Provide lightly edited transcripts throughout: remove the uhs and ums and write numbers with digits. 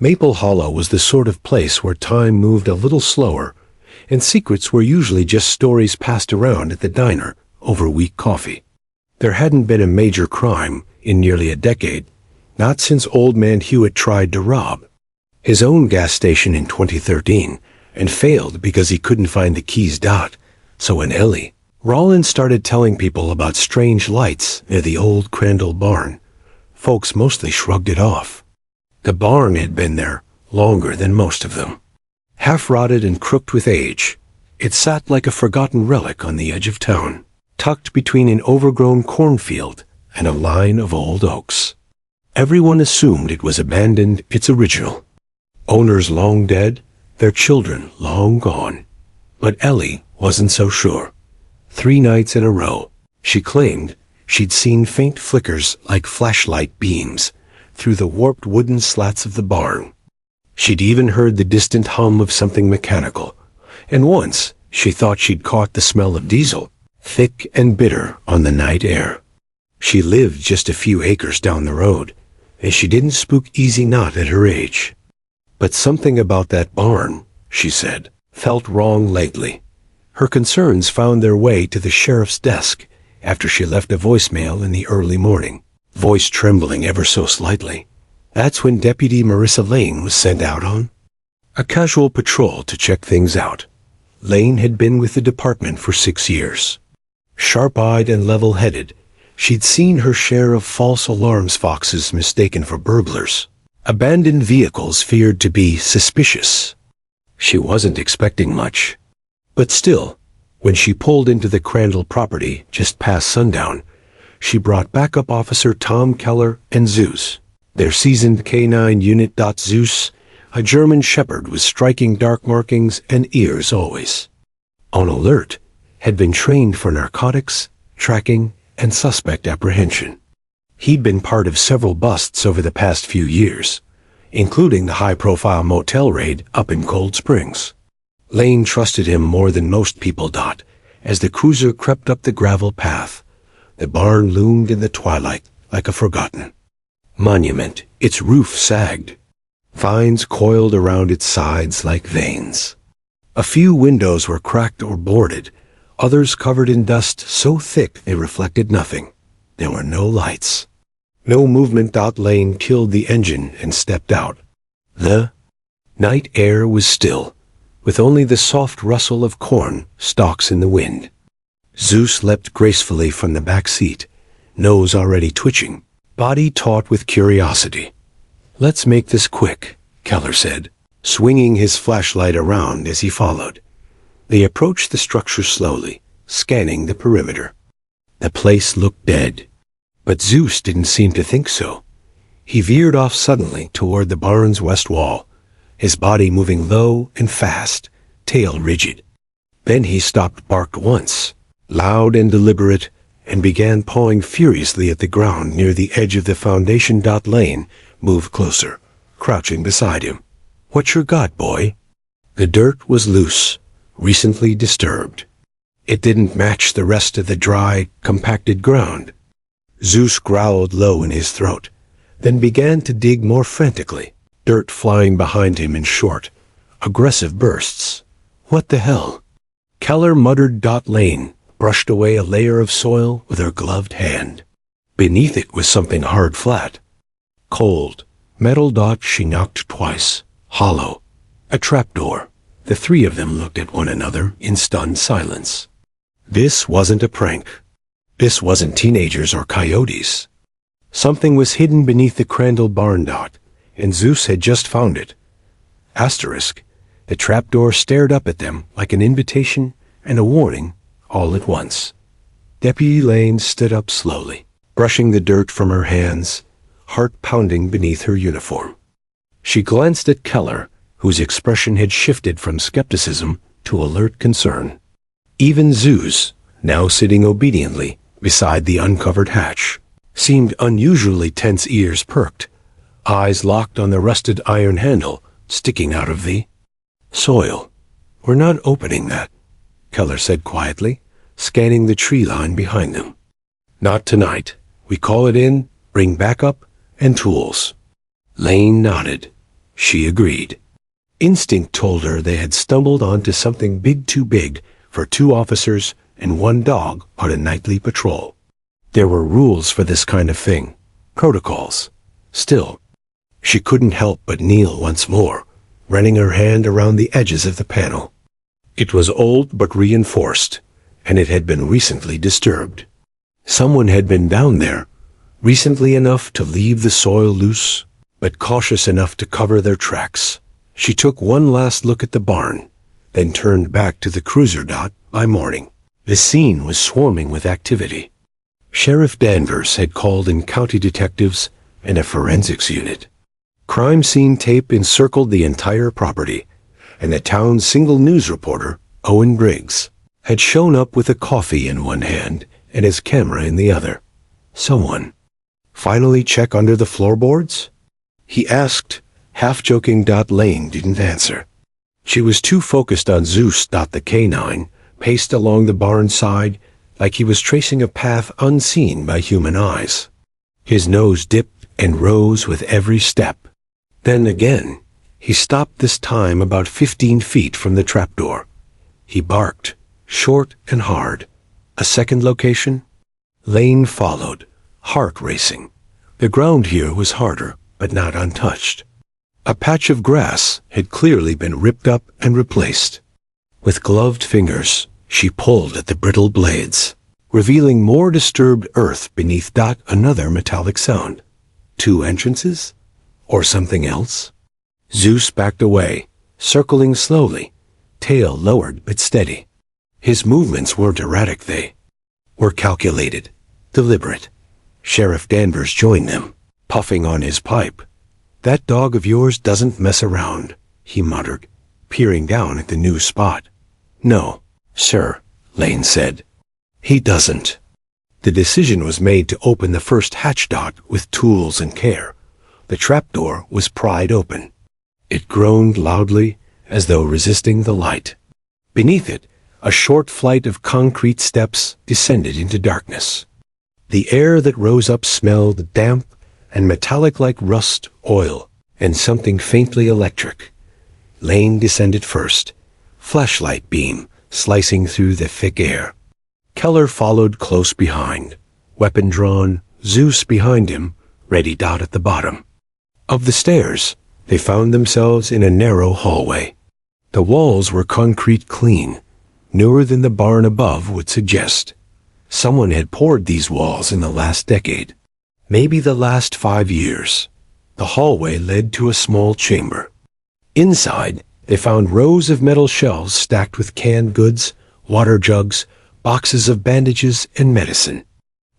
Maple Hollow was the sort of place where time moved a little slower, and secrets were usually just stories passed around at the diner over weak coffee. There hadn't been a major crime in nearly a decade, not since Old Man Hewitt tried to rob his own gas station in 2013 and failed because he couldn't find the keys. So when Ellie Rollins started telling people about strange lights near the old Crandall barn, folks mostly shrugged it off. The barn had been there longer than most of them. Half-rotted and crooked with age, it sat like a forgotten relic on the edge of town, tucked between an overgrown cornfield and a line of old oaks. Everyone assumed it was abandoned, its original owners long dead, their children long gone. But Ellie wasn't so sure. 3 nights in a row, she claimed she'd seen faint flickers like flashlight beams through the warped wooden slats of the barn. She'd even heard the distant hum of something mechanical, and once she thought she'd caught the smell of diesel, thick and bitter on the night air. She lived just a few acres down the road, and she didn't spook easy not at her age. But something about that barn, she said, felt wrong lately. Her concerns found their way to the sheriff's desk after she left a voicemail in the early morning, voice trembling ever so slightly. That's when Deputy Marissa Lane was sent out on a casual patrol to check things out. Lane had been with the department for 6 years. Sharp-eyed and level-headed, she'd seen her share of false alarms foxes mistaken for burglars, abandoned vehicles feared to be suspicious. She wasn't expecting much. But still, when she pulled into the Crandall property just past sundown, she brought backup officer Tom Keller and Zeus, their seasoned K-9 unit. Zeus, a German shepherd with striking dark markings and ears always on alert, had been trained for narcotics, tracking, and suspect apprehension. He'd been part of several busts over the past few years, including the high-profile motel raid up in Cold Springs. Lane trusted him more than most people. As the cruiser crept up the gravel path, the barn loomed in the twilight like a forgotten monument. Its roof sagged. Vines coiled around its sides like veins. A few windows were cracked or boarded, others covered in dust so thick they reflected nothing. There were no lights. No movement. Lane killed the engine and stepped out. The night air was still, with only the soft rustle of corn stalks in the wind. Zeus leapt gracefully from the back seat, nose already twitching, body taut with curiosity. "Let's make this quick," Keller said, swinging his flashlight around as he followed. They approached the structure slowly, scanning the perimeter. The place looked dead, but Zeus didn't seem to think so. He veered off suddenly toward the barn's west wall, his body moving low and fast, tail rigid. Then he stopped, barked once, loud and deliberate, and began pawing furiously at the ground near the edge of the foundation. Lane moved closer, crouching beside him. "What you got, boy?" The dirt was loose, recently disturbed. It didn't match the rest of the dry, compacted ground. Zeus growled low in his throat, then began to dig more frantically, dirt flying behind him in short, aggressive bursts. "What the hell?" Keller muttered. Lane brushed away a layer of soil with her gloved hand. Beneath it was something hard, flat, cold, metal. She knocked twice, hollow. A trapdoor. The 3 of them looked at one another in stunned silence. This wasn't a prank. This wasn't teenagers or coyotes. Something was hidden beneath the Crandall barn. And Zeus had just found it. Asterisk. The trapdoor stared up at them like an invitation and a warning all at once. Deputy Lane stood up slowly, brushing the dirt from her hands, heart pounding beneath her uniform. She glanced at Keller, whose expression had shifted from skepticism to alert concern. Even Zeus, now sitting obediently beside the uncovered hatch, seemed unusually tense, ears perked, eyes locked on the rusted iron handle sticking out of the soil. "We're not opening that," Keller said quietly, scanning the tree line behind them. "Not tonight. We call it in, bring backup and tools." Lane nodded. She agreed. Instinct told her they had stumbled onto something big too big for 2 officers and 1 dog on a nightly patrol. There were rules for this kind of thing, protocols. Still, she couldn't help but kneel once more, running her hand around the edges of the panel. It was old but reinforced, and it had been recently disturbed. Someone had been down there, recently enough to leave the soil loose, but cautious enough to cover their tracks. She took one last look at the barn, then turned back to the cruiser. By morning, the scene was swarming with activity. Sheriff Danvers had called in county detectives and a forensics unit. Crime scene tape encircled the entire property, and the town's single news reporter, Owen Briggs, had shown up with a coffee in one hand and his camera in the other. Someone finally check under the floorboards? He asked, half-joking. Lane didn't answer. She was too focused on Zeus. The canine paced along the barn side like he was tracing a path unseen by human eyes. His nose dipped and rose with every step. Then again, he stopped, this time about 15 feet from the trapdoor. He barked, short and hard. A second location? Lane followed, heart racing. The ground here was harder, but not untouched. A patch of grass had clearly been ripped up and replaced. With gloved fingers, she pulled at the brittle blades, revealing more disturbed earth beneath. Another metallic sound. 2 entrances? Or something else? Zeus backed away, circling slowly, tail lowered but steady. His movements weren't erratic, they were calculated, deliberate. Sheriff Danvers joined them, puffing on his pipe. "That dog of yours doesn't mess around," he muttered, peering down at the new spot. "No, sir," Lane said. "He doesn't." The decision was made to open the first hatch. With tools and care. The trapdoor was pried open. It groaned loudly, as though resisting the light. Beneath it, a short flight of concrete steps descended into darkness. The air that rose up smelled damp and metallic, like rust, oil, and something faintly electric. Lane descended first, flashlight beam slicing through the thick air. Keller followed close behind, weapon drawn, Zeus behind him, ready. At the bottom of the stairs, they found themselves in a narrow hallway. The walls were concrete clean, newer than the barn above would suggest. Someone had poured these walls in the last decade, maybe the last 5 years. The hallway led to a small chamber. Inside, they found rows of metal shelves stacked with canned goods, water jugs, boxes of bandages, and medicine.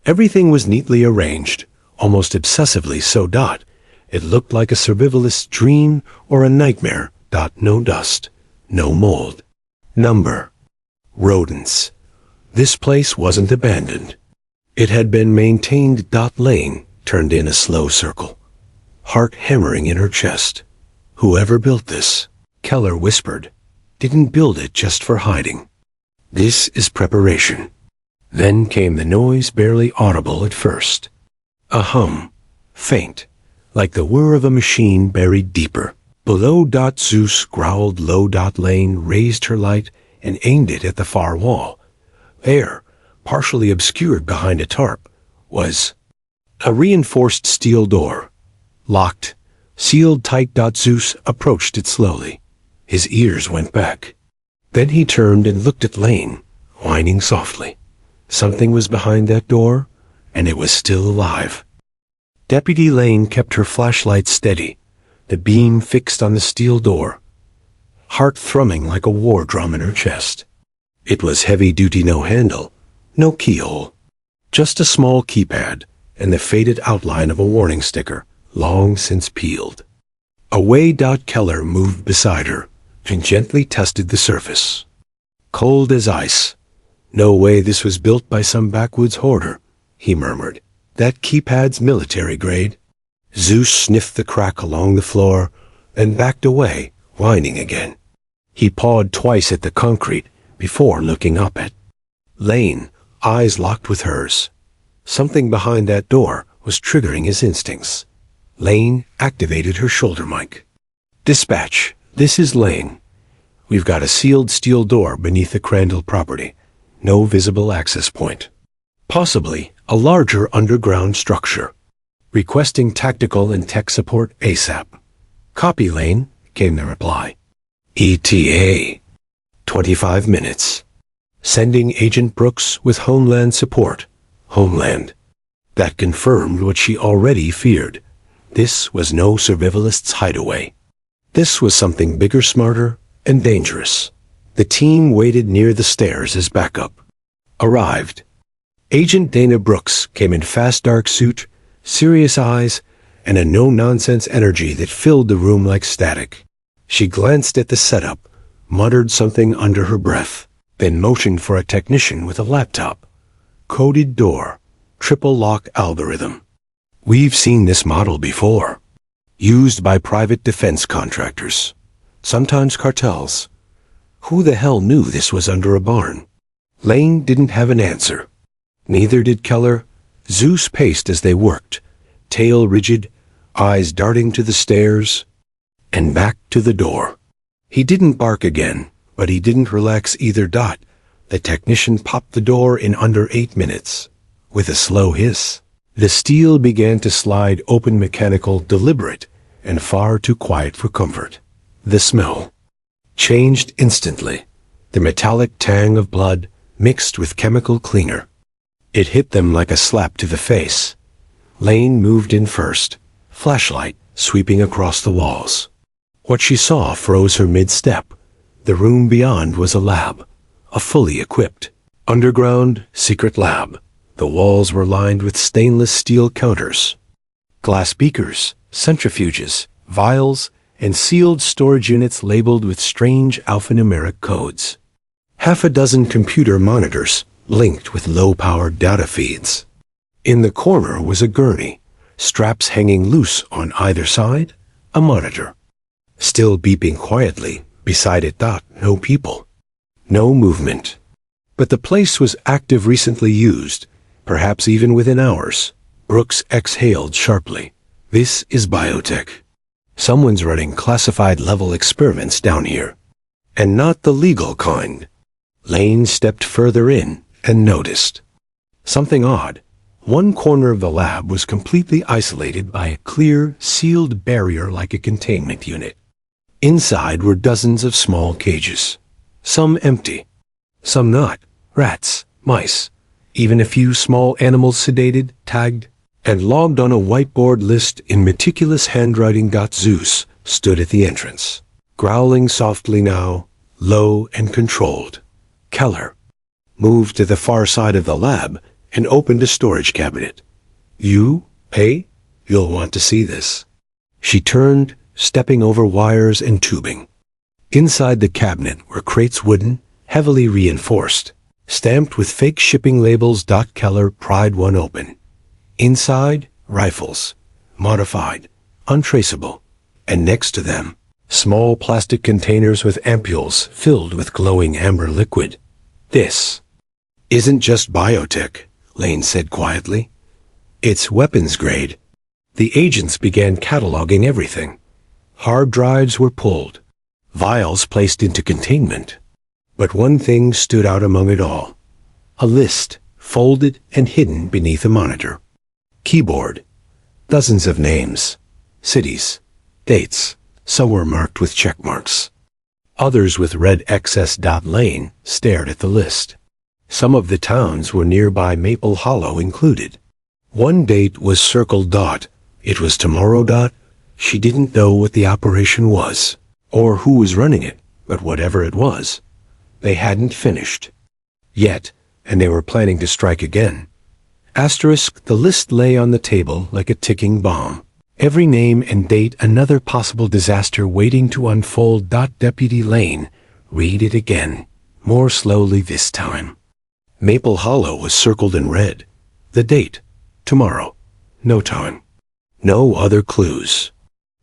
Everything was neatly arranged, almost obsessively so. It looked like a survivalist's dream or a nightmare. No dust, no mold. Number. Rodents. This place wasn't abandoned. It had been maintained. Lane turned in a slow circle, heart hammering in her chest. Whoever built this, Keller whispered, didn't build it just for hiding. This is preparation. Then came the noise, barely audible at first. A hum, faint, like the whir of a machine buried deeper. Below. Zeus growled low. Lane raised her light and aimed it at the far wall. There, partially obscured behind a tarp, was a reinforced steel door. Locked, sealed tight. Zeus approached it slowly. His ears went back. Then he turned and looked at Lane, whining softly. Something was behind that door, and it was still alive. Deputy Lane kept her flashlight steady, the beam fixed on the steel door, heart thrumming like a war drum in her chest. It was heavy-duty, no handle, no keyhole, just a small keypad and the faded outline of a warning sticker, long since peeled. Away. Keller moved beside her and gently tested the surface. Cold as ice. No way this was built by some backwoods hoarder, he murmured. That keypad's military grade. Zeus sniffed the crack along the floor, then backed away, whining again. He pawed twice at the concrete before looking up at Lane, eyes locked with hers. Something behind that door was triggering his instincts. Lane activated her shoulder mic. Dispatch, this is Lane. We've got a sealed steel door beneath the Crandall property. No visible access point. Possibly a larger underground structure. Requesting tactical and tech support ASAP. Copy, Lane, came the reply. ETA. 25 minutes. Sending Agent Brooks with Homeland support. Homeland. That confirmed what she already feared. This was no survivalist's hideaway. This was something bigger, smarter, and dangerous. The team waited near the stairs as backup. Arrived. Agent Dana Brooks came in fast dark suit, serious eyes, and a no-nonsense energy that filled the room like static. She glanced at the setup, muttered something under her breath, then motioned for a technician with a laptop. Coded door, triple lock algorithm. We've seen this model before. Used by private defense contractors. Sometimes cartels. Who the hell knew this was under a barn? Lane didn't have an answer. Neither did Keller. Zeus paced as they worked, tail rigid, eyes darting to the stairs, and back to the door. He didn't bark again, but he didn't relax either. The technician popped the door in under 8 minutes. With a slow hiss, the steel began to slide open, mechanical, deliberate, and far too quiet for comfort. The smell changed instantly. The metallic tang of blood mixed with chemical cleaner. It hit them like a slap to the face. Lane moved in first, flashlight sweeping across the walls. What she saw froze her mid-step. The room beyond was a lab, a fully equipped, underground secret lab. The walls were lined with stainless steel counters, glass beakers, centrifuges, vials, and sealed storage units labeled with strange alphanumeric codes. Half a dozen computer monitors linked with low-powered data feeds. In the corner was a gurney, straps hanging loose on either side, a monitor. Still beeping quietly, beside it. No people. No movement. But the place was active, recently used, perhaps even within hours. Brooks exhaled sharply. This is biotech. Someone's running classified-level experiments down here. And not the legal kind. Lane stepped further in and noticed something odd. One corner of the lab was completely isolated by a clear, sealed barrier like a containment unit. Inside were dozens of small cages, some empty, some not. Rats, mice, even a few small animals sedated, tagged, and logged on a whiteboard list in meticulous handwriting. Zeus stood at the entrance, growling softly now, low and controlled. Keller moved to the far side of the lab and opened a storage cabinet. Hey, you'll want to see this. She turned, stepping over wires and tubing. Inside the cabinet were crates, wooden, heavily reinforced, stamped with fake shipping labels. Keller pried one open. Inside, rifles, modified, untraceable, and next to them, small plastic containers with ampules filled with glowing amber liquid. This isn't just biotech, Lane said quietly. It's weapons grade. The agents began cataloging everything. Hard drives were pulled, vials placed into containment. But one thing stood out among it all. A list, folded and hidden beneath a monitor. Keyboard. Dozens of names, cities, dates. Some were marked with check marks. Others with red XS. Lane stared at the list. Some of the towns were nearby, Maple Hollow included. One date was circled. It was tomorrow. She didn't know what the operation was, or who was running it, but whatever it was, they hadn't finished yet, and they were planning to strike again. Asterisk, the list lay on the table like a ticking bomb. Every name and date another possible disaster waiting to unfold. Deputy Lane, read it again, more slowly this time. Maple Hollow was circled in red. The date, tomorrow. No time. No other clues.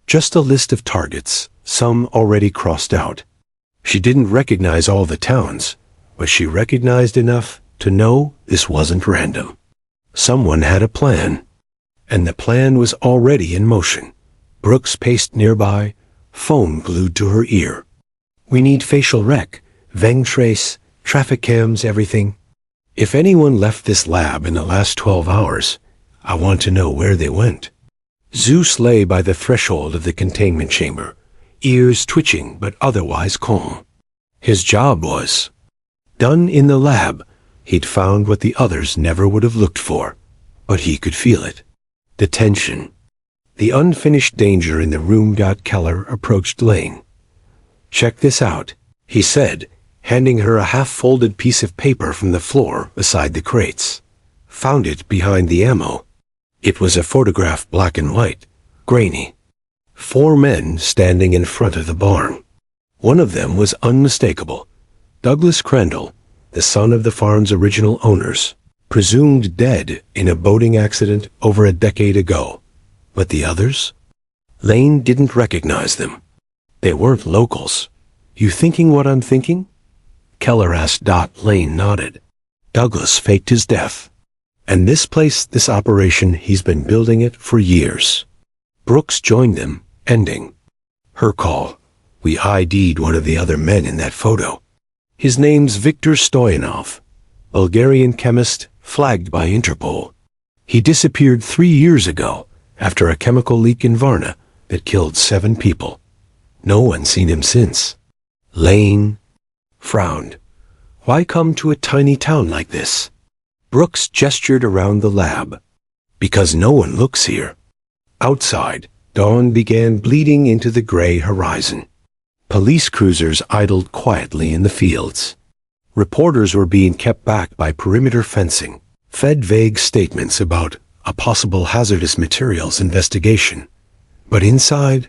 Just a list of targets, some already crossed out. She didn't recognize all the towns, but she recognized enough to know this wasn't random. Someone had a plan, and the plan was already in motion. Brooks paced nearby, phone glued to her ear. "We need facial rec, Veng trace, traffic cams, everything. If anyone left this lab in the last 12 hours, I want to know where they went." Zeus lay by the threshold of the containment chamber, ears twitching but otherwise calm. His job was done. In the lab, he'd found what the others never would have looked for, but he could feel it. The tension, the unfinished danger in the room. Keller approached Lane. "Check this out," he said, handing her a half-folded piece of paper from the floor beside the crates. "Found it behind the ammo." It was a photograph, black and white, grainy. 4 men standing in front of the barn. One of them was unmistakable. Douglas Crandall, the son of the farm's original owners, presumed dead in a boating accident over a decade ago. But the others? Lane didn't recognize them. They weren't locals. "You thinking what I'm thinking?" Keller asked. Lane nodded. "Douglas faked his death. And this place, this operation, he's been building it for years." Brooks joined them, ending her call. "We ID'd one of the other men in that photo. His name's Viktor Stoyanov, Bulgarian chemist, flagged by Interpol. He disappeared 3 years ago after a chemical leak in Varna that killed 7 people. No one's seen him since." Lane frowned. "Why come to a tiny town like this?" Brooks gestured around the lab. "Because no one looks here." Outside, dawn began bleeding into the gray horizon. Police cruisers idled quietly in the fields. Reporters were being kept back by perimeter fencing, fed vague statements about a possible hazardous materials investigation. But inside,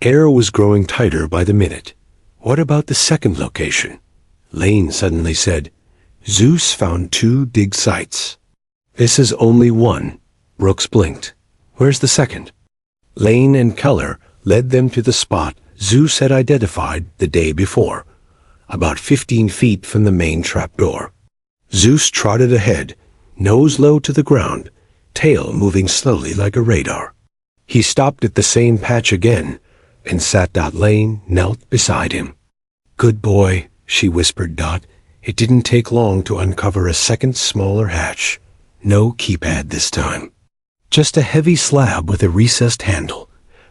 air was growing tighter by the minute. "What about the second location?" Lane suddenly said. "Zeus found 2 dig sites." "This is only one." Brooks blinked. "Where's the second?" Lane and Keller led them to the spot Zeus had identified the day before, about 15 feet from the main trapdoor. Zeus trotted ahead, nose low to the ground, tail moving slowly like a radar. He stopped at the same patch again and sat. Lane knelt beside him. "Good boy," she whispered. It didn't take long to uncover a second, smaller hatch. No keypad this time. Just a heavy slab with a recessed handle,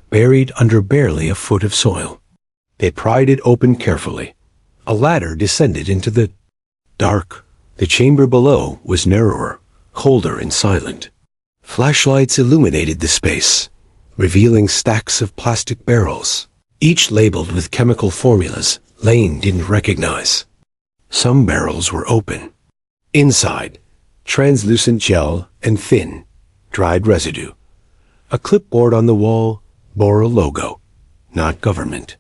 buried under barely a foot of soil. They pried it open carefully. A ladder descended into the dark. The chamber below was narrower, colder and silent. Flashlights illuminated the space, revealing stacks of plastic barrels, each labeled with chemical formulas Lane didn't recognize. Some barrels were open. Inside, translucent gel and thin, dried residue. A clipboard on the wall bore a logo. Not government.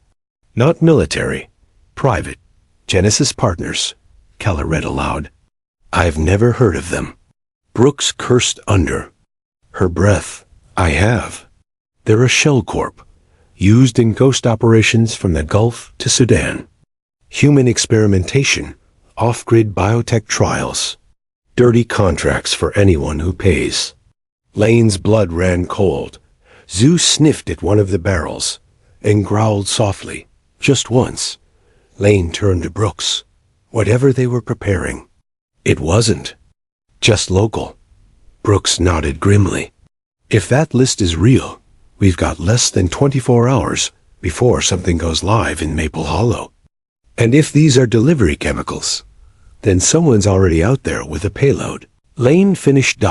Not military. Private. Genesis Partners, Keller read aloud. "I've never heard of them." Brooks cursed under her breath. "I have. They're a shell corp, used in ghost operations from the Gulf to Sudan. Human experimentation, off-grid biotech trials. Dirty contracts for anyone who pays." Lane's blood ran cold. Zeus sniffed at one of the barrels and growled softly, just once. Lane turned to Brooks. Whatever they were preparing, it wasn't just local. Brooks nodded grimly. "If that list is real, we've got less than 24 hours before something goes live in Maple Hollow. And if these are delivery chemicals, then someone's already out there with a payload." Lane finished.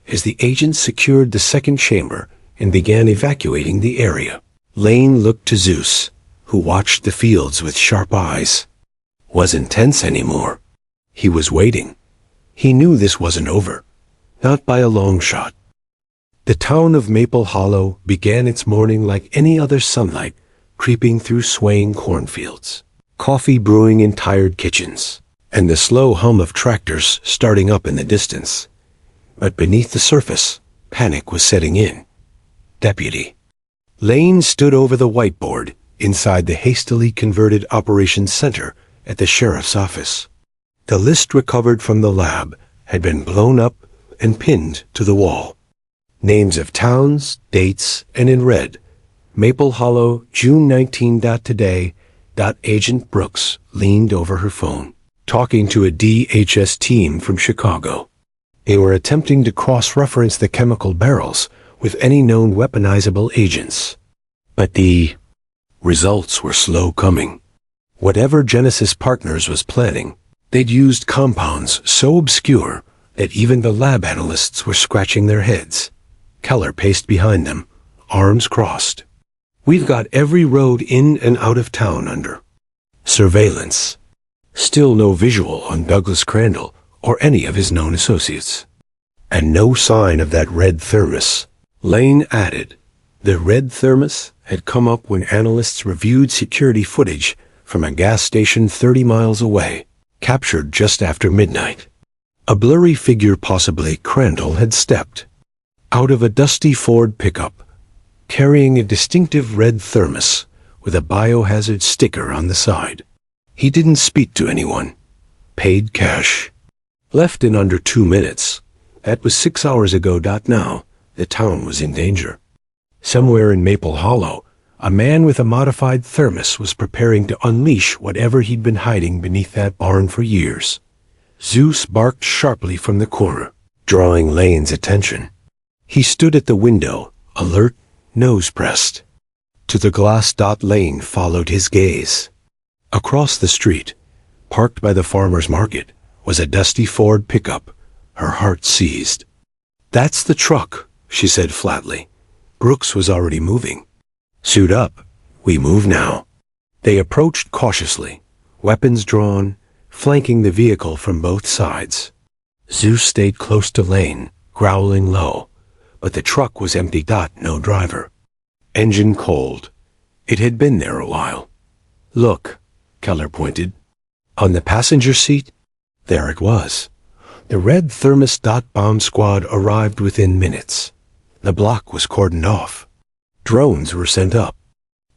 As the agents secured the second chamber and began evacuating the area. Lane looked to Zeus, who watched the fields with sharp eyes. Wasn't tense anymore. He was waiting. He knew this wasn't over. Not by a long shot. The town of Maple Hollow began its morning like any other sunlight, creeping through swaying cornfields. Coffee brewing in tired kitchens, and the slow hum of tractors starting up in the distance. But beneath the surface, panic was setting in. Deputy. Lane stood over the whiteboard inside the hastily converted operations center at the sheriff's office. The list recovered from the lab had been blown up and pinned to the wall. Names of towns, dates, and in red, Maple Hollow, June 19. Today. Agent Brooks leaned over her phone, talking to a DHS team from Chicago. They were attempting to cross-reference the chemical barrels with any known weaponizable agents. But the results were slow coming. Whatever Genesis Partners was planning, they'd used compounds so obscure that even the lab analysts were scratching their heads. Keller paced behind them, arms crossed. We've got every road in and out of town under surveillance. Still no visual on Douglas Crandall or any of his known associates. And no sign of that red thermos. Lane added. The red thermos had come up when analysts reviewed security footage from a gas station 30 miles away, captured just after midnight. A blurry figure, possibly Crandall, had stepped out of a dusty Ford pickup, carrying a distinctive red thermos with a biohazard sticker on the side. He didn't speak to anyone. Paid cash. Left in under 2 minutes. That was 6 hours ago. Now, the town was in danger. Somewhere in Maple Hollow, a man with a modified thermos was preparing to unleash whatever he'd been hiding beneath that barn for years. Zeus barked sharply from the corner, drawing Lane's attention. He stood at the window, alert, nose pressed to the glass. Lane followed his gaze. Across the street, parked by the farmer's market, was a dusty Ford pickup. Her heart seized. That's the truck, she said flatly. Brooks was already moving. Suit up. We move now. They approached cautiously, weapons drawn, flanking the vehicle from both sides. Zeus stayed close to Lane, growling low, but the truck was empty. No driver. Engine cold. It had been there a while. Look, Keller pointed. On the passenger seat, there it was. The red thermos. Bomb squad arrived within minutes. The block was cordoned off. Drones were sent up.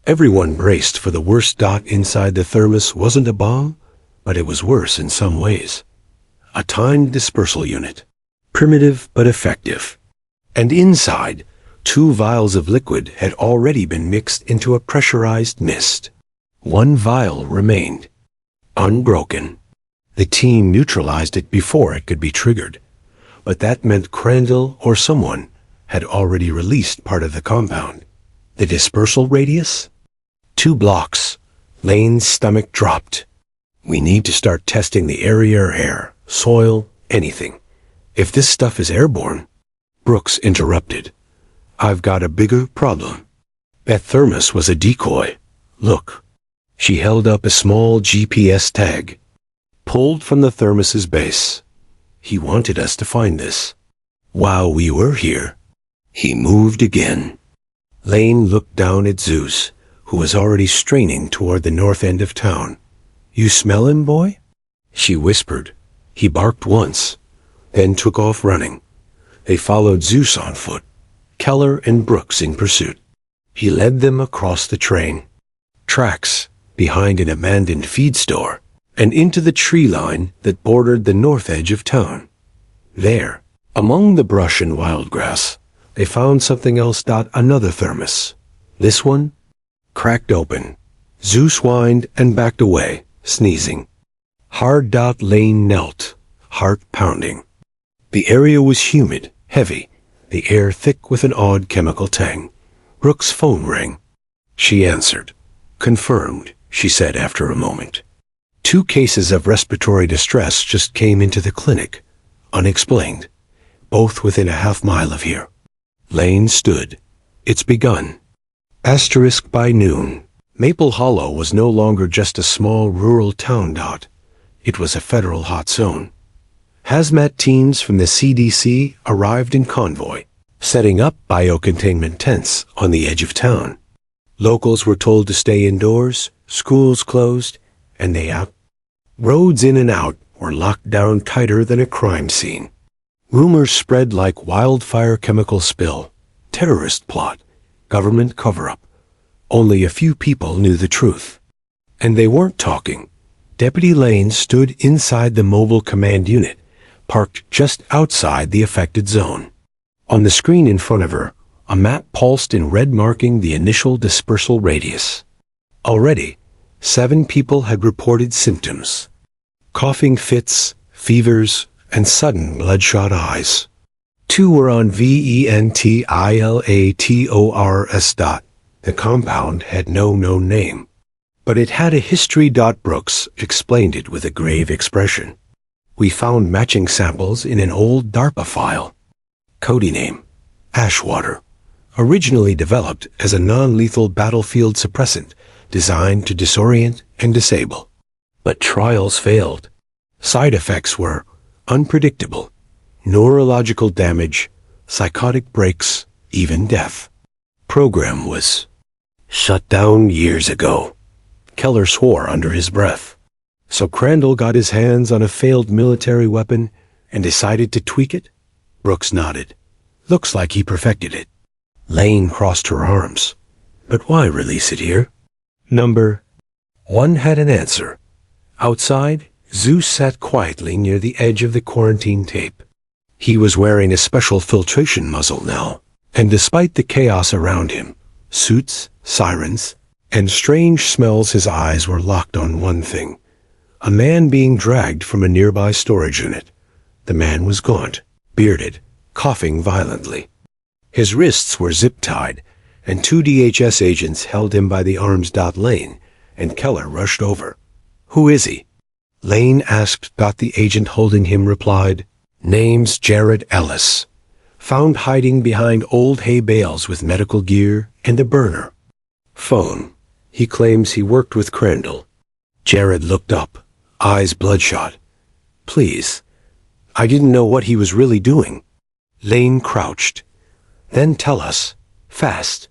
Everyone braced for the worst. Inside the thermos wasn't a bomb, but it was worse in some ways. A timed dispersal unit. Primitive but effective. And inside, 2 vials of liquid had already been mixed into a pressurized mist. 1 vial remained, unbroken. The team neutralized it before it could be triggered, but that meant Crandall or someone had already released part of the compound. The dispersal radius? 2 blocks. Lane's stomach dropped. We need to start testing the area or air, soil, anything. If this stuff is airborne. Brooks interrupted. I've got a bigger problem. That thermos was a decoy. Look. She held up a small GPS tag, pulled from the thermos's base. He wanted us to find this. While we were here, he moved again. Lane looked down at Zeus, who was already straining toward the north end of town. You smell him, boy? She whispered. He barked once, then took off running. They followed Zeus on foot, Keller and Brooks in pursuit. He led them across the train tracks, behind an abandoned feed store, and into the tree line that bordered the north edge of town. There, among the brush and wildgrass, they found something else. Another thermos. This one? Cracked open. Zeus whined and backed away, sneezing. Hard. Lane knelt, heart pounding. The area was humid, heavy, the air thick with an odd chemical tang. Brooks' phone rang. She answered. Confirmed, she said after a moment. 2 cases of respiratory distress just came into the clinic, unexplained, both within a half-mile of here. Lane stood. It's begun. Asterisk by noon. Maple Hollow was no longer just a small rural town. It was a federal hot zone. Hazmat teams from the CDC arrived in convoy, setting up biocontainment tents on the edge of town. Locals were told to stay indoors, schools closed, and they out. Roads in and out were locked down tighter than a crime scene. Rumors spread like wildfire. Chemical spill, terrorist plot, government cover-up. Only a few people knew the truth. And they weren't talking. Deputy Lane stood inside the mobile command unit, parked just outside the affected zone. On the screen in front of her, A map pulsed in red marking the initial dispersal radius. Already, 7 people had reported symptoms: coughing fits, fevers, and sudden bloodshot eyes. 2 were on ventilators. The compound had no known name, but it had a history. Brooks explained it with a grave expression. We found matching samples in an old DARPA file. Code name: Ashwater. Originally developed as a non-lethal battlefield suppressant designed to disorient and disable. But trials failed. Side effects were unpredictable: neurological damage, psychotic breaks, even death. Program was shut down years ago. Keller swore under his breath. So Crandall got his hands on a failed military weapon and decided to tweak it? Brooks nodded. Looks like he perfected it. Lane crossed her arms. But why release it here? Number 1 had an answer. Outside, Zeus sat quietly near the edge of the quarantine tape. He was wearing a special filtration muzzle now, and despite the chaos around him, suits, sirens, and strange smells, his eyes were locked on one thing: a man being dragged from a nearby storage unit. The man was gaunt, bearded, coughing violently. His wrists were zip-tied, and 2 DHS agents held him by the arms. Lane and Keller rushed over. "Who is he?" Lane asked. The agent holding him replied, "Name's Jared Ellis. Found hiding behind old hay bales with medical gear and a burner. Phone. He claims he worked with Crandall." Jared looked up, eyes bloodshot. "Please, I didn't know what he was really doing." Lane crouched. "Then tell us, fast."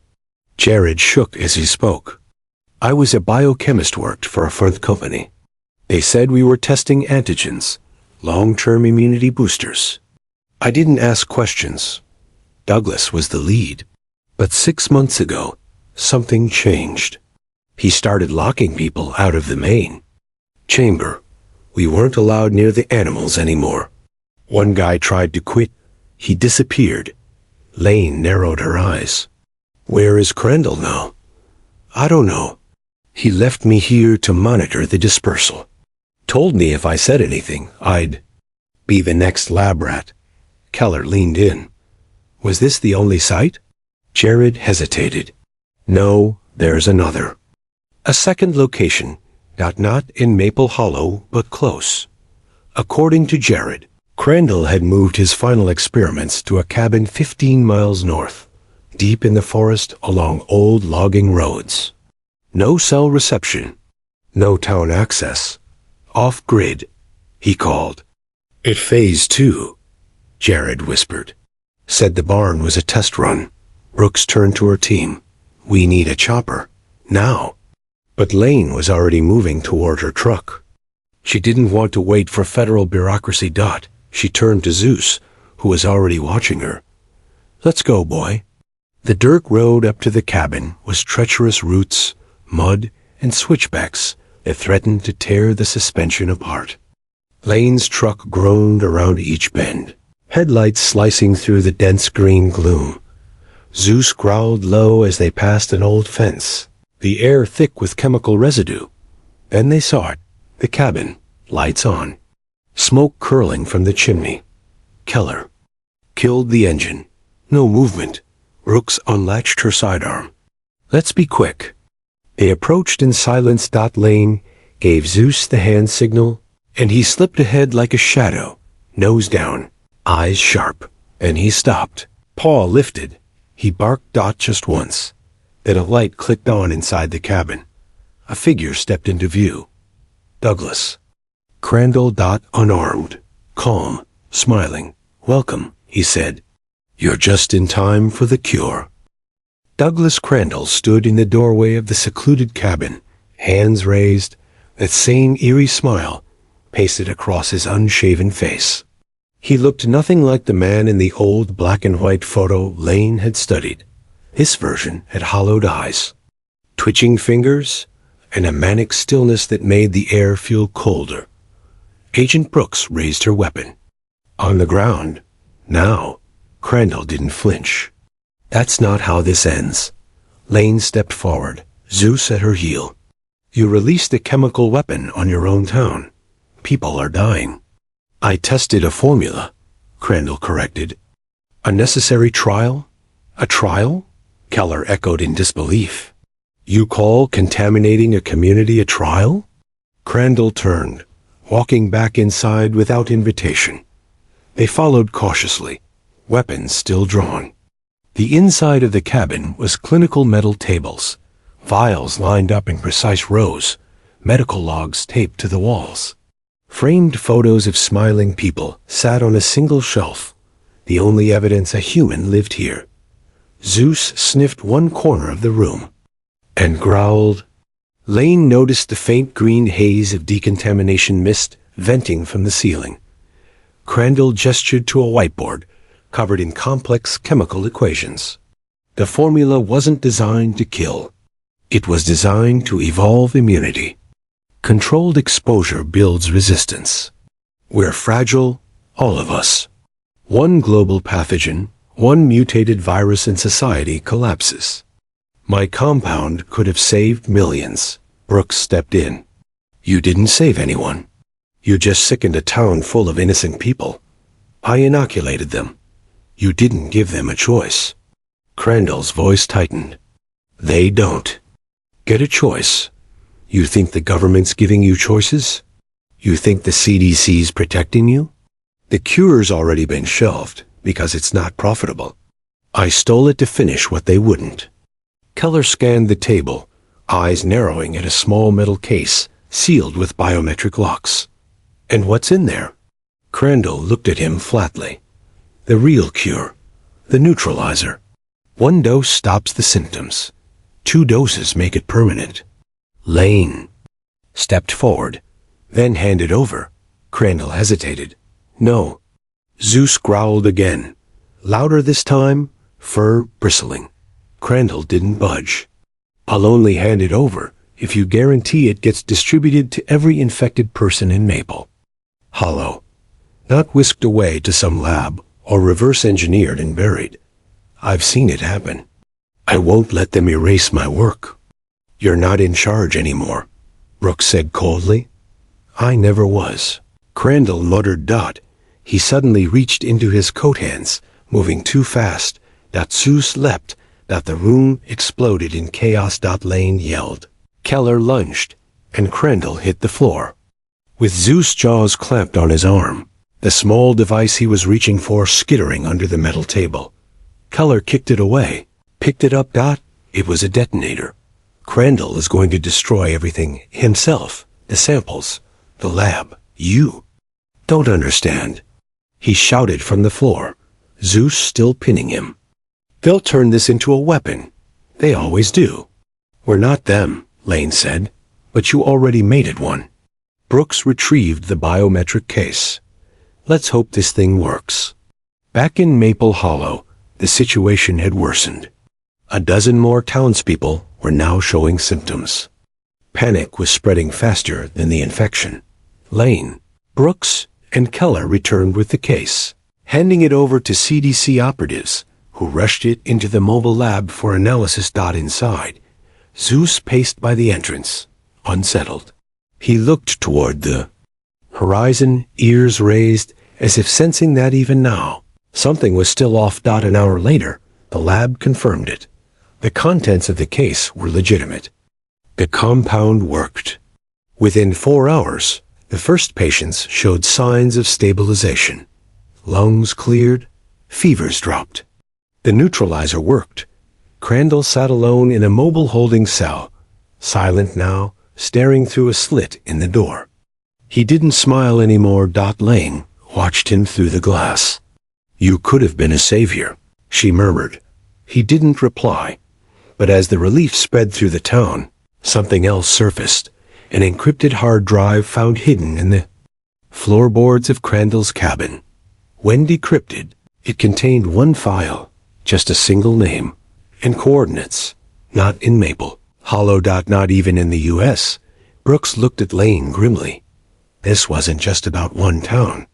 Jared shook as he spoke. "I was a biochemist, worked for a Firth company. They said we were testing antigens, long-term immunity boosters. I didn't ask questions. Douglas was the lead. But 6 months ago, something changed. He started locking people out of the main chamber. We weren't allowed near the animals anymore. One guy tried to quit. He disappeared." Lane narrowed her eyes. "Where is Crandall now?" "I don't know. He left me here to monitor the dispersal. Told me if I said anything, I'd be the next lab rat." Keller leaned in. "Was this the only site?" Jared hesitated. "No, there's another. A second location, not in Maple Hollow, but close." According to Jared, Crandall had moved his final experiments to a cabin 15 miles north, deep in the forest along old logging roads. No cell reception, no town access. Off-grid, he called. "It Phase 2, Jared whispered. "Said the barn was a test run." Brooks turned to her team. "We need a chopper. Now." But Lane was already moving toward her truck. She didn't want to wait for federal bureaucracy. She turned to Zeus, who was already watching her. "Let's go, boy." The dirt road up to the cabin was treacherous roots, mud, and switchbacks that threatened to tear the suspension apart. Lane's truck groaned around each bend, headlights slicing through the dense green gloom. Zeus growled low as they passed an old fence, the air thick with chemical residue. Then they saw it, the cabin, lights on. Smoke curling from the chimney. Keller. Killed the engine. No movement. Brooks unlatched her sidearm. "Let's be quick." They approached in silence. Lane gave Zeus the hand signal, and he slipped ahead like a shadow, nose down, eyes sharp, and he stopped. Paw lifted. He barked. Just once. Then a light clicked on inside the cabin. A figure stepped into view. Douglas. Crandall. Unarmed, calm, smiling. "Welcome," he said. "You're just in time for the cure." Douglas Crandall stood in the doorway of the secluded cabin, hands raised, that same eerie smile pasted across his unshaven face. He looked nothing like the man in the old black and white photo Lane had studied. This version had hollowed eyes, twitching fingers, and a manic stillness that made the air feel colder. Agent Brooks raised her weapon. On the ground, now, Crandall didn't flinch. That's not how this ends. Lane stepped forward, Zeus at her heel. You released a chemical weapon on your own town. People are dying. I tested a formula, Crandall corrected. A necessary trial? A trial? Keller echoed in disbelief. You call contaminating a community a trial? Crandall turned, walking back inside without invitation. They followed cautiously, weapons still drawn. The inside of the cabin was clinical metal tables, vials lined up in precise rows, medical logs taped to the walls. Framed photos of smiling people sat on a single shelf, the only evidence a human lived here. Zeus sniffed one corner of the room and growled. Lane noticed the faint green haze of decontamination mist venting from the ceiling. Crandall gestured to a whiteboard covered in complex chemical equations. The formula wasn't designed to kill. It was designed to evolve immunity. Controlled exposure builds resistance. We're fragile, all of us. One global pathogen, one mutated virus in society collapses. My compound could have saved millions. Brooks stepped in. You didn't save anyone. You just sickened a town full of innocent people. I inoculated them. You didn't give them a choice. Crandall's voice tightened. They don't get a choice. You think the government's giving you choices? You think the CDC's protecting you? The cure's already been shelved because it's not profitable. I stole it to finish what they wouldn't. Keller scanned the table, eyes narrowing at a small metal case sealed with biometric locks. And what's in there? Crandall looked at him flatly. The real cure, the neutralizer. 1 dose stops the symptoms. 2 doses make it permanent. Lane stepped forward, then handed over. Crandall hesitated. No. Zeus growled again, louder this time, fur bristling. Crandall didn't budge. I'll only hand it over if you guarantee it gets distributed to every infected person in Maple. Hollow. Not whisked away to some lab or reverse engineered and buried. I've seen it happen. I won't let them erase my work. You're not in charge anymore, Brooks said coldly. I never was. Crandall muttered dot. He suddenly reached into his coat hands, moving too fast, that Zeus leapt, that the room exploded in chaos. Lane yelled. Keller lunged, and Crandall hit the floor. With Zeus' jaws clamped on his arm, the small device he was reaching for skittering under the metal table. Keller kicked it away, picked it up. It was a detonator. Crandall is going to destroy everything himself, the samples, the lab, you. Don't understand. He shouted from the floor, Zeus still pinning him. They'll turn this into a weapon. They always do. We're not them, Lane said, but you already made it one. Brooks retrieved the biometric case. Let's hope this thing works. Back in Maple Hollow, the situation had worsened. A dozen more townspeople were now showing symptoms. Panic was spreading faster than the infection. Lane, Brooks, and Keller returned with the case, handing it over to CDC operatives, who rushed it into the mobile lab for analysis. Inside, Zeus paced by the entrance, unsettled. He looked toward the horizon, ears raised, as if sensing that even now, something was still off. An hour later, the lab confirmed it. The contents of the case were legitimate. The compound worked. Within 4 hours, the first patients showed signs of stabilization. Lungs cleared, fevers dropped. The neutralizer worked. Crandall sat alone in a mobile holding cell, silent now, staring through a slit in the door. He didn't smile anymore. Lane watched him through the glass. You could have been a savior, she murmured. He didn't reply, but as the relief spread through the town, something else surfaced. An encrypted hard drive found hidden in the floorboards of Crandall's cabin. When decrypted, it contained one file, just a single name, and coordinates, not in Maple Hollow. Not even in the U.S. Brooks looked at Lane grimly. This wasn't just about one town.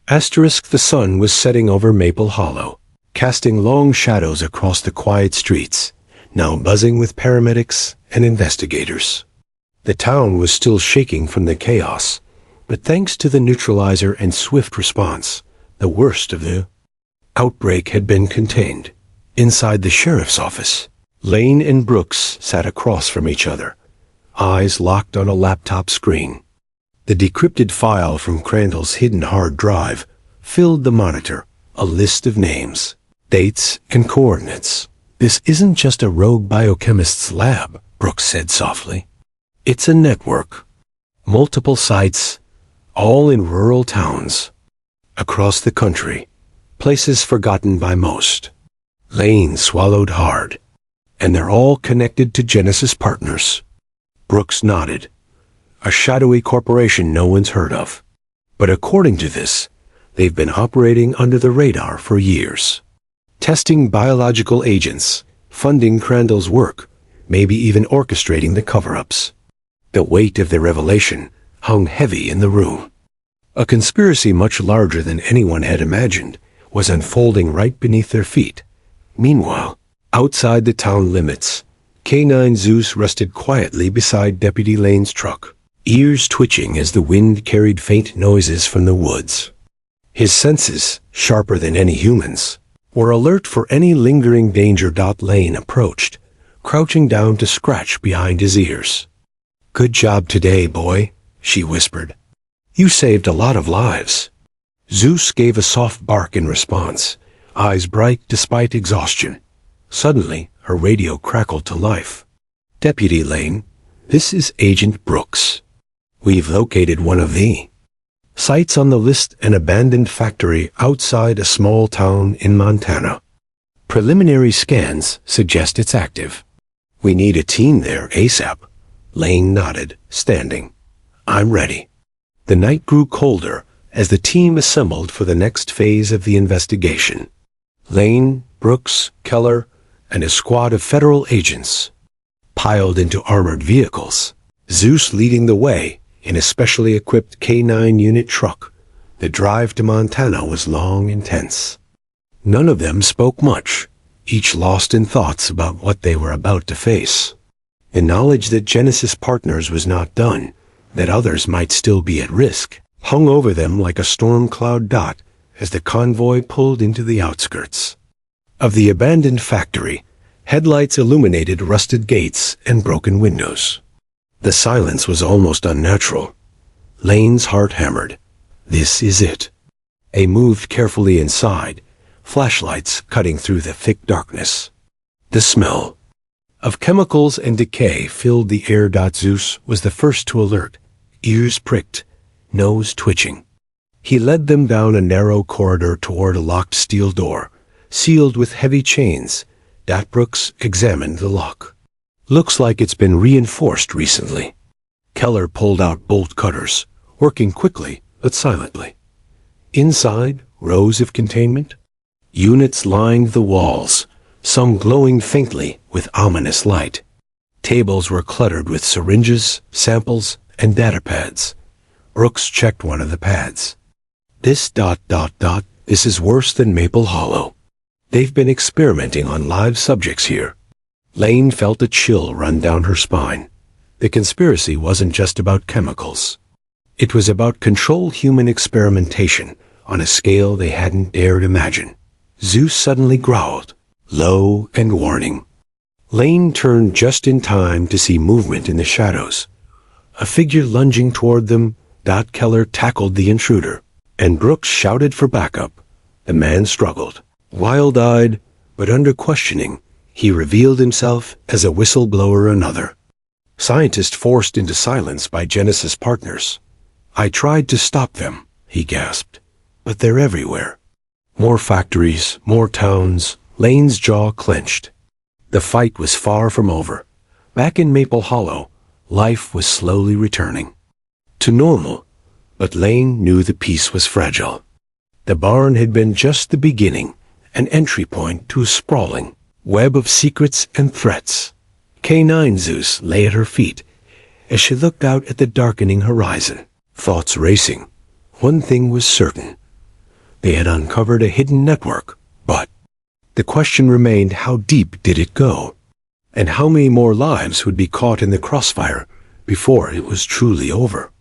The sun was setting over Maple Hollow. casting long shadows across the quiet streets, now buzzing with paramedics and investigators. The town was still shaking from the chaos, but thanks to the neutralizer and swift response, the worst of the outbreak had been contained. Inside the sheriff's office, Lane and Brooks sat across from each other, eyes locked on a laptop screen. The decrypted file from Crandall's hidden hard drive filled the monitor, a list of names, dates, and coordinates. "This isn't just a rogue biochemist's lab," Brooks said softly. "It's a network. Multiple sites, all in rural towns, across the country, places forgotten by most." Lane swallowed hard. "And they're all connected to Genesis Partners." Brooks nodded. "A shadowy corporation no one's heard of. But according to this, they've been operating under the radar for years. Testing biological agents, funding Crandall's work, maybe even orchestrating the cover-ups." The weight of the revelation hung heavy in the room. A conspiracy much larger than anyone had imagined was unfolding right beneath their feet. Meanwhile, outside the town limits, K9 Zeus rested quietly beside Deputy Lane's truck, ears twitching as the wind carried faint noises from the woods. His senses, sharper than any human's, were alert for any lingering danger. Lane approached, crouching down to scratch behind his ears. "Good job today, boy," she whispered. "You saved a lot of lives." Zeus gave a soft bark in response, eyes bright despite exhaustion. Suddenly, her radio crackled to life. "Deputy Lane, this is Agent Brooks. We've located one of the sites on the list, an abandoned factory outside a small town in Montana. Preliminary scans suggest it's active. We need a team there ASAP." Lane nodded, standing. "I'm ready." The night grew colder as the team assembled for the next phase of the investigation. Lane, Brooks, Keller, and a squad of federal agents piled into armored vehicles, Zeus leading the way in a specially equipped K9 unit truck. The drive to Montana was long and tense. None of them spoke much, each lost in thoughts about what they were about to face. The knowledge that Genesis Partners was not done, that others might still be at risk, hung over them like a storm cloud dot as the convoy pulled into the outskirts of the abandoned factory. Headlights illuminated rusted gates and broken windows. The silence was almost unnatural. Lane's heart hammered. This is it. They moved carefully inside, flashlights cutting through the thick darkness. The smell of chemicals and decay filled the air. Zeus was the first to alert, ears pricked, nose twitching. He led them down a narrow corridor toward a locked steel door, sealed with heavy chains. Brooks examined the lock. "Looks like it's been reinforced recently." Keller pulled out bolt cutters, working quickly but silently. Inside, rows of containment units lined the walls, some glowing faintly with ominous light. Tables were cluttered with syringes, samples, and data pads. Brooks checked one of the pads. This is worse than Maple Hollow. They've been experimenting on live subjects here." Lane felt a chill run down her spine. The conspiracy wasn't just about chemicals. It was about controlled human experimentation on a scale they hadn't dared imagine. Zeus suddenly growled, low and warning. Lane turned just in time to see movement in the shadows. A figure lunging toward them. Keller tackled the intruder, and Brooks shouted for backup. The man struggled. Wild-eyed, but under questioning, he revealed himself as a whistleblower. Another scientist forced into silence by Genesis Partners. "I tried to stop them," he gasped, "but they're everywhere. More factories, more towns." Lane's jaw clenched. The fight was far from over. Back in Maple Hollow, life was slowly returning to normal, but Lane knew the peace was fragile. The barn had been just the beginning, an entry point to a sprawling web of secrets and threats. K9 Zeus lay at her feet as she looked out at the darkening horizon, thoughts racing. One thing was certain. They had uncovered a hidden network, but The question remained, how deep did it go? And how many more lives would be caught in the crossfire before it was truly over?